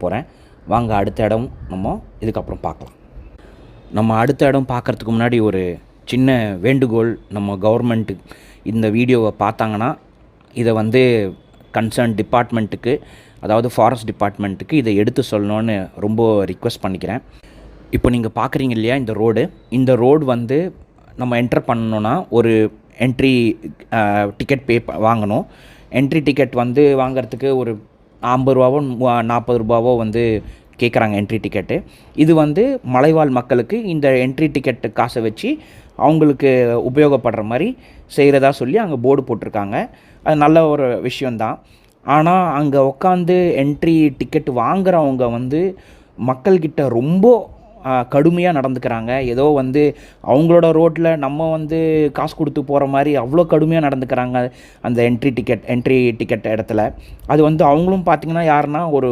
போகிறேன். வாங்க அடுத்த இடம் நம்ம இதுக்கப்புறம் பார்க்கலாம். நம்ம அடுத்த இடம் பார்க்குறதுக்கு முன்னாடி ஒரு சின்ன வேண்டுகோள். நம்ம கவர்மெண்ட்டு இந்த வீடியோவை பார்த்தாங்கன்னா இதை வந்து கன்சர்ன் டிபார்ட்மெண்ட்டுக்கு, அதாவது ஃபாரஸ்ட் டிபார்ட்மெண்ட்டுக்கு இதை எடுத்து சொல்லணுன்னு ரொம்ப ரிக்வெஸ்ட் பண்ணிக்கிறேன். இப்போ நீங்கள் பார்க்குறீங்க இல்லையா இந்த ரோடு வந்து நம்ம என்டர் பண்ணணுன்னா ஒரு என்ட்ரி டிக்கெட் வாங்கணும். என்ட்ரி டிக்கெட் வந்து வாங்கிறதுக்கு ஒரு 50 ரூபாவோ 40 ரூபாவோ வந்து கேட்குறாங்க என்ட்ரி டிக்கெட்டு. இது வந்து மலைவாழ் மக்களுக்கு இந்த என்ட்ரி டிக்கெட்டு காசை வச்சு அவங்களுக்கு உபயோகப்படுற மாதிரி செய்கிறதா சொல்லி அங்கே போர்டு போட்டிருக்காங்க. அது நல்ல ஒரு விஷயந்தான். ஆனால் அங்கே உட்காந்து என்ட்ரி டிக்கெட் வாங்குகிறவங்க வந்து மக்கள்கிட்ட ரொம்ப கடுமையாக நடந்துக்கிறாங்க. ஏதோ வந்து அவங்களோட ரோட்டில் நம்ம வந்து காசு கொடுத்து போகிற மாதிரி அவ்வளோ கடுமையாக நடந்துக்கிறாங்க அந்த என்ட்ரி டிக்கெட் இடத்துல. அது வந்து அவங்களும் பார்த்திங்கன்னா யாருன்னா ஒரு